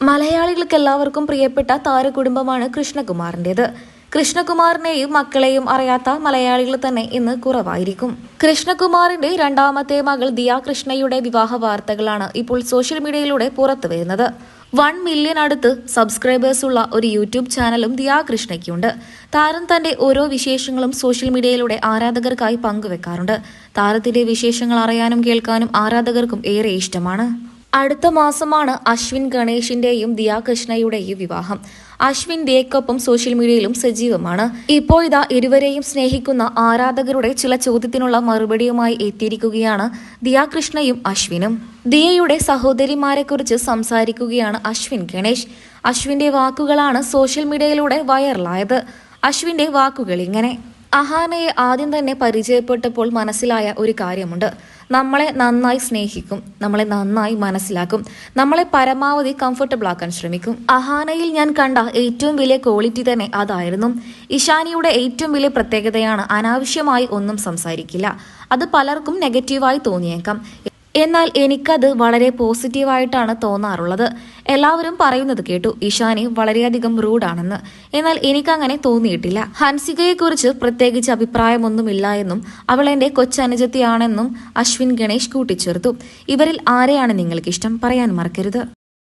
മലയാളികൾക്ക് എല്ലാവർക്കും പ്രിയപ്പെട്ട താരകുടുംബമാണ് കൃഷ്ണകുമാറിന്റേത്. കൃഷ്ണകുമാറിനെയും മക്കളെയും അറിയാത്ത മലയാളികൾ തന്നെ ഇന്ന് കുറവായിരിക്കും. കൃഷ്ണകുമാറിന്റെ രണ്ടാമത്തെ മകൾ ദിയ കൃഷ്ണയുടെ വിവാഹ വാർത്തകളാണ് ഇപ്പോൾ സോഷ്യൽ മീഡിയയിലൂടെ പുറത്തു വരുന്നത്. 1 മില്യൺ അടുത്ത് സബ്സ്ക്രൈബേഴ്സ് ഉള്ള ഒരു യൂട്യൂബ് ചാനലും ദിയ കൃഷ്ണയ്ക്കുണ്ട്. താരം തന്റെ ഓരോ വിശേഷങ്ങളും സോഷ്യൽ മീഡിയയിലൂടെ ആരാധകർക്കായി പങ്കുവെക്കാറുണ്ട്. താരത്തിന്റെ വിശേഷങ്ങൾ അറിയാനും കേൾക്കാനും ആരാധകർക്കും ഏറെ ഇഷ്ടമാണ്. അടുത്ത മാസമാണ് അശ്വിൻ ഗണേഷിന്റെയും ദിയ കൃഷ്ണയുടെയും വിവാഹം. അശ്വിൻ ദിയയ്ക്കൊപ്പം സോഷ്യൽ മീഡിയയിലും സജീവമാണ്. ഇപ്പോഴിതാ ഇരുവരെയും സ്നേഹിക്കുന്ന ആരാധകരുടെ ചില ചോദ്യത്തിനുള്ള മറുപടിയുമായി എത്തിയിരിക്കുകയാണ് ദിയ കൃഷ്ണയും അശ്വിനും. ദിയയുടെ സഹോദരിമാരെക്കുറിച്ച് സംസാരിക്കുകയാണ് അശ്വിൻ ഗണേഷ്. അശ്വിന്റെ വാക്കുകളാണ് സോഷ്യൽ മീഡിയയിലൂടെ വൈറലായത്. അശ്വിന്റെ വാക്കുകൾ ഇങ്ങനെ: അഹാനയെ ആദ്യം തന്നെ പരിചയപ്പെട്ടപ്പോൾ മനസ്സിലായ ഒരു കാര്യമുണ്ട്. നമ്മളെ നന്നായി സ്നേഹിക്കും, നമ്മളെ നന്നായി മനസ്സിലാക്കും, നമ്മളെ പരമാവധി കംഫർട്ടബിൾ ആക്കാൻ ശ്രമിക്കും. അഹാനയിൽ ഞാൻ കണ്ട ഏറ്റവും വലിയ ക്വാളിറ്റി തന്നെ അതായിരുന്നു. ഇഷാനിയുടെ ഏറ്റവും വലിയ പ്രത്യേകതയാണ് അനാവശ്യമായി ഒന്നും സംസാരിക്കില്ല. അത് പലർക്കും നെഗറ്റീവായി തോന്നിയേക്കാം, എന്നാൽ എനിക്കത് വളരെ പോസിറ്റീവായിട്ടാണ് തോന്നാറുള്ളത്. എല്ലാവരും പറയുന്നത് കേട്ടു ഇഷാനി വളരെയധികം റൂഡാണെന്ന്. എന്നാൽ എനിക്കങ്ങനെ തോന്നിയിട്ടില്ല. ഹൻസികയെക്കുറിച്ച് പ്രത്യേകിച്ച് അഭിപ്രായമൊന്നുമില്ല എന്നും അവൾ എന്റെ കൊച്ചനുജത്തിയാണെന്നും അശ്വിൻ ഗണേഷ് കൂട്ടിച്ചേർത്തു. ഇവരിൽ ആരെയാണ് നിങ്ങൾക്കിഷ്ടം? പറയാൻ മറക്കരുത്.